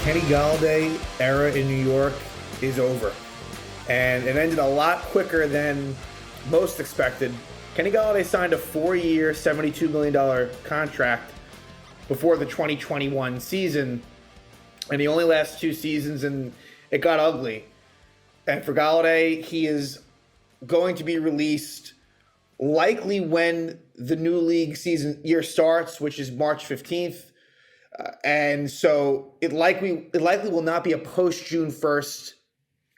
Kenny Golladay era in New York is over. And it ended a lot quicker than most expected. Kenny Golladay signed a 4-year, $72 million contract before the 2021 season. And he only lasts 2 seasons, and it got ugly. And for Golladay, he is going to be released likely when the new league season year starts, which is March 15th. And so it likely will not be a post-June 1st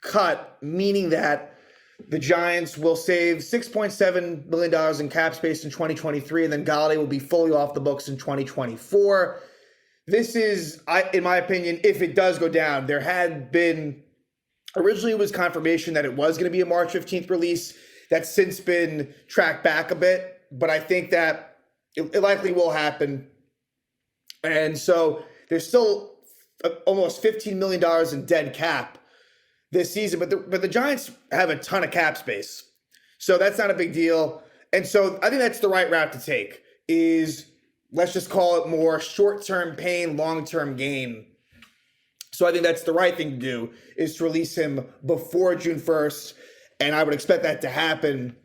cut, meaning that the Giants will save $6.7 million in cap space in 2023, and then Golladay will be fully off the books in 2024. This is, in my opinion, if it does go down, there had been, originally it was confirmation that it was going to be a March 15th release. That's since been tracked back a bit, but I think that it likely will happen. And so there's still almost $15 million in dead cap this season, but the Giants have a ton of cap space. So that's not a big deal. And so I think that's the right route to take, is let's just call it more short-term pain, long-term gain. So I think that's the right thing to do, is to release him before June 1st. And I would expect that to happen.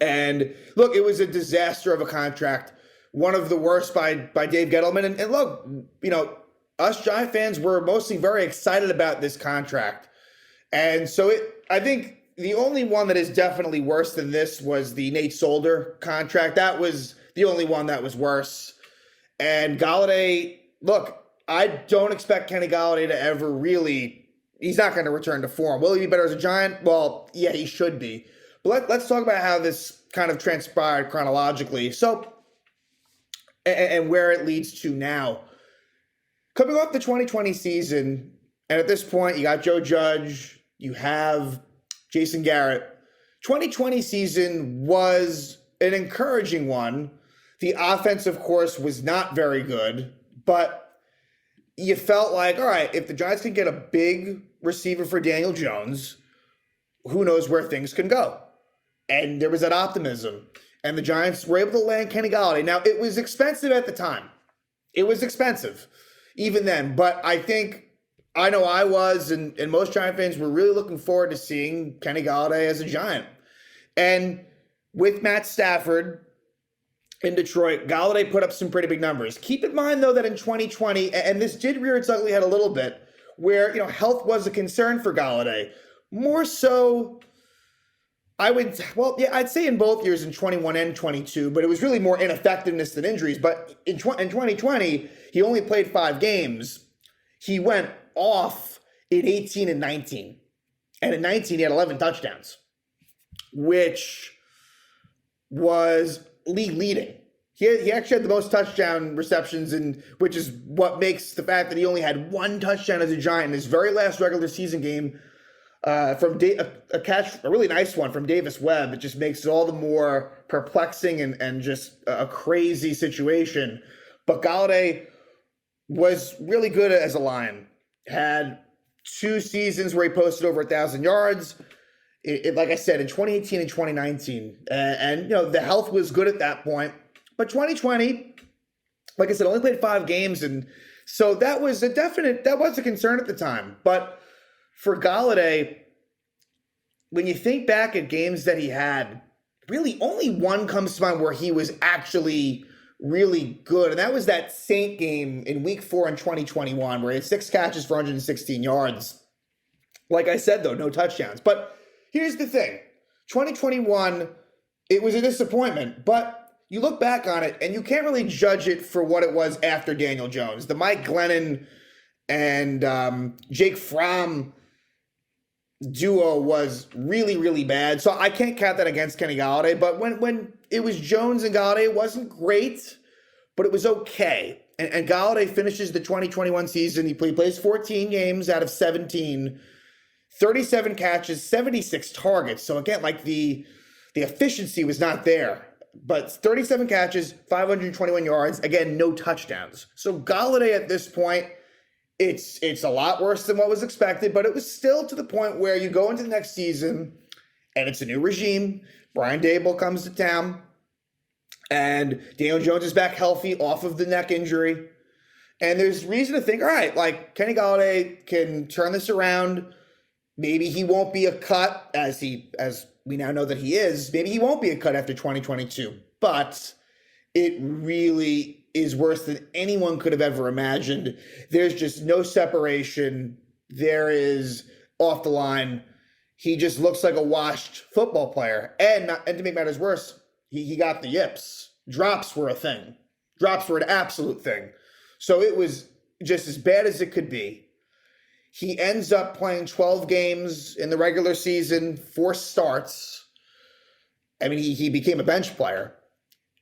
And look, it was a disaster of a contract. One of the worst by Dave Gettleman. And look, you know, us Giant fans were mostly very excited about this contract. And so I think the only one that is definitely worse than this was the Nate Solder contract. That was the only one that was worse. And Golladay, look, I don't expect Kenny Golladay to ever really, he's not going to return to form. Will he be better as a Giant? Well, yeah, he should be. But let's talk about how this kind of transpired chronologically. So, and where it leads to now. Coming off the 2020 season, and at this point, you got Joe Judge, you have Jason Garrett. 2020 season was an encouraging one. The offense, of course, was not very good, but you felt like, all right, if the Giants can get a big receiver for Daniel Jones, who knows where things can go? And there was that optimism. And the Giants were able to land Kenny Golladay. Now, it was expensive at the time. It was expensive, even then. But I know I was, and most Giant fans were really looking forward to seeing Kenny Golladay as a Giant. And with Matt Stafford in Detroit, Golladay put up some pretty big numbers. Keep in mind, though, that in 2020, and this did rear its ugly head a little bit, where, you know, health was a concern for Golladay. More so, I'd say in both years, in 21 and 22, but it was really more ineffectiveness than injuries. But in 2020, he only played 5 games. He went off in 18 and 19. And in 19, he had 11 touchdowns, which was league leading. He actually had the most touchdown receptions, which is what makes the fact that he only had 1 touchdown as a Giant in his very last regular season game, from a catch, a really nice one from Davis Webb. It just makes it all the more perplexing and just a crazy situation. But Golladay was really good as a Lion. Had 2 seasons where he posted over 1,000 yards. Like I said, in 2018 and 2019. And you know, the health was good at that point. But 2020, like I said, only played 5 games. And so that was a concern at the time. But for Golladay, when you think back at games that he had, really only one comes to mind where he was actually really good. And that was that Saint game in week 4 in 2021, where he had 6 catches for 116 yards. Like I said, though, no touchdowns. But here's the thing. 2021, it was a disappointment. But you look back on it, and you can't really judge it for what it was after Daniel Jones. The Mike Glennon and Jake Fromm duo was really, really bad. So I can't count that against Kenny Golladay. But when it was Jones and Golladay, it wasn't great, but it was okay. And Golladay finishes the 2021 season. He plays 14 games out of 17, 37 catches, 76 targets. So again, like the efficiency was not there. But 37 catches, 521 yards, again, no touchdowns. So Golladay at this point, it's a lot worse than what was expected, but it was still to the point where you go into the next season and it's a new regime. Brian Daboll comes to town and Daniel Jones is back healthy off of the neck injury. And there's reason to think, all right, like Kenny Golladay can turn this around. Maybe he won't be a cut as we now know that he is. Maybe he won't be a cut after 2022. But it really is worse than anyone could have ever imagined. There's just no separation. There is off the line. He just looks like a washed football player. And to make matters worse, he got the yips. Drops were a thing. Drops were an absolute thing. So it was just as bad as it could be. He ends up playing 12 games in the regular season, 4 starts. I mean, he became a bench player.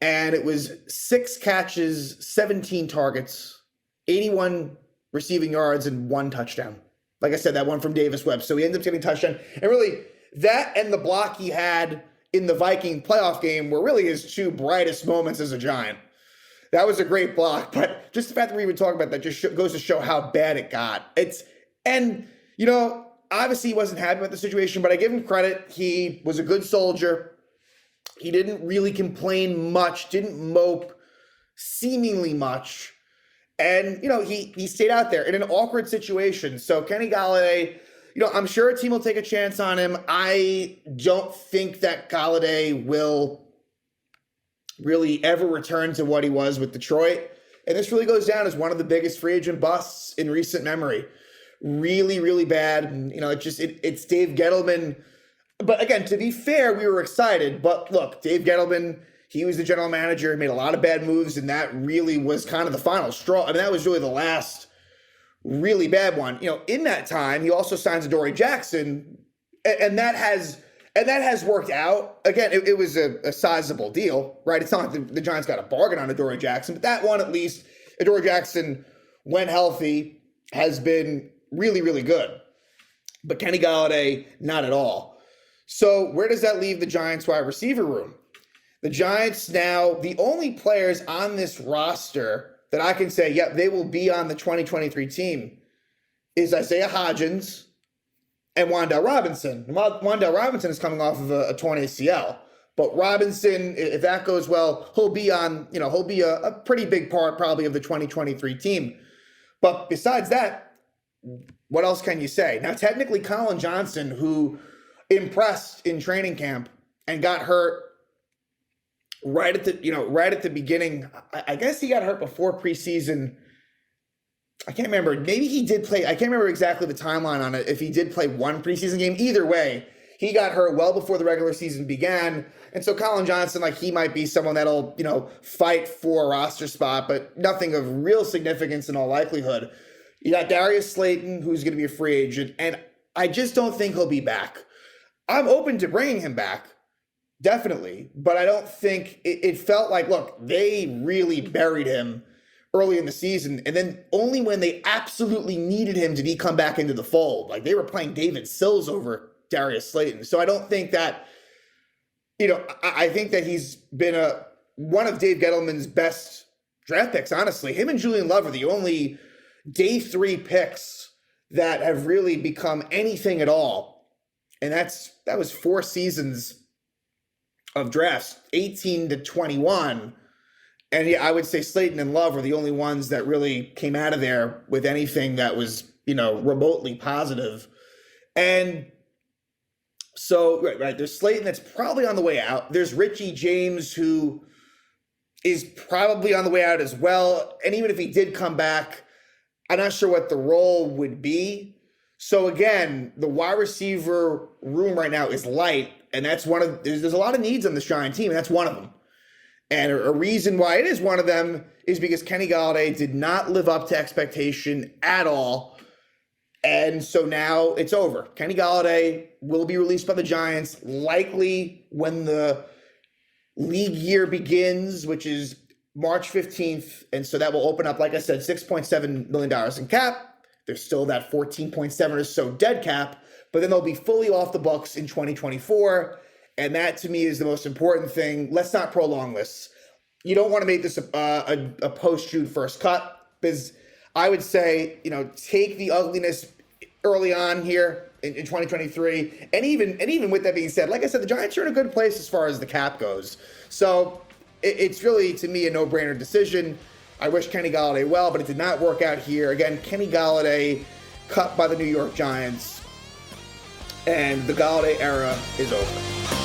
And it was 6 catches, 17 targets, 81 receiving yards, and 1 touchdown. Like I said, that one from Davis Webb. So he ends up getting a touchdown. And really, that and the block he had in the Viking playoff game were really his 2 brightest moments as a Giant. That was a great block. But just the fact that we even talk about that just goes to show how bad it got. And, you know, obviously he wasn't happy with the situation, but I give him credit. He was a good soldier. He didn't really complain much, didn't mope seemingly much. And, you know, he stayed out there in an awkward situation. So Kenny Golladay, you know, I'm sure a team will take a chance on him. I don't think that Golladay will really ever return to what he was with Detroit. And this really goes down as one of the biggest free agent busts in recent memory. Really, really bad. And, you know, it's Dave Gettleman. But again, to be fair, we were excited. But look, Dave Gettleman, he was the general manager, made a lot of bad moves, and that really was kind of the final straw. I mean, that was really the last really bad one. You know, in that time, he also signs Adoree Jackson, and that has worked out. Again, it was a sizable deal, right? It's not like the Giants got a bargain on Adoree Jackson, but that one, at least, Adoree Jackson, when healthy, has been really, really good. But Kenny Golladay, not at all. So where does that leave the Giants wide receiver room? The Giants now, the only players on this roster that I can say, yep, they will be on the 2023 team is Isaiah Hodgins and Wan'Dale Robinson. Wan'Dale Robinson is coming off of a torn ACL. But Robinson, if that goes well, he'll be a pretty big part probably of the 2023 team. But besides that, what else can you say? Now, technically, Colin Johnson, who impressed in training camp and got hurt right at the beginning. I guess he got hurt before preseason. I can't remember. Maybe he did play. I can't remember exactly the timeline on it. If he did play one preseason game, either way, he got hurt well before the regular season began. And so Colin Johnson, like, he might be someone that'll, fight for a roster spot, but nothing of real significance in all likelihood. You got Darius Slayton, who's going to be a free agent, and I just don't think he'll be back. I'm open to bringing him back, definitely, but I don't think it felt like, look, they really buried him early in the season, and then only when they absolutely needed him did he come back into the fold. Like, they were playing David Sills over Darius Slayton. So I don't think that, I think that he's been one of Dave Gettleman's best draft picks, honestly. Him and Julian Love are the only day 3 picks that have really become anything at all. And that was 4 seasons of drafts, 18 to 21. And yeah, I would say Slayton and Love are the only ones that really came out of there with anything that was, remotely positive. And so, right, there's Slayton that's probably on the way out. There's Richie James, who is probably on the way out as well. And even if he did come back, I'm not sure what the role would be. So again, the wide receiver room right now is light, and that's there's a lot of needs on this Giant team, and that's one of them. And a reason why it is one of them is because Kenny Golladay did not live up to expectation at all. And so now it's over. Kenny Golladay will be released by the Giants likely when the league year begins, which is March 15th. And so that will open up, like I said, $6.7 million in cap. There's still that 14.7 or so dead cap, but then they'll be fully off the books in 2024. And that, to me, is the most important thing. Let's not prolong this. You don't want to make this a post-June first cut, because I would say, take the ugliness early on here in 2023. And even with that being said, like I said, the Giants are in a good place as far as the cap goes. So it's really, to me, a no-brainer decision. I wish Kenny Golladay well, but it did not work out here. Again, Kenny Golladay cut by the New York Giants, and the Golladay era is over.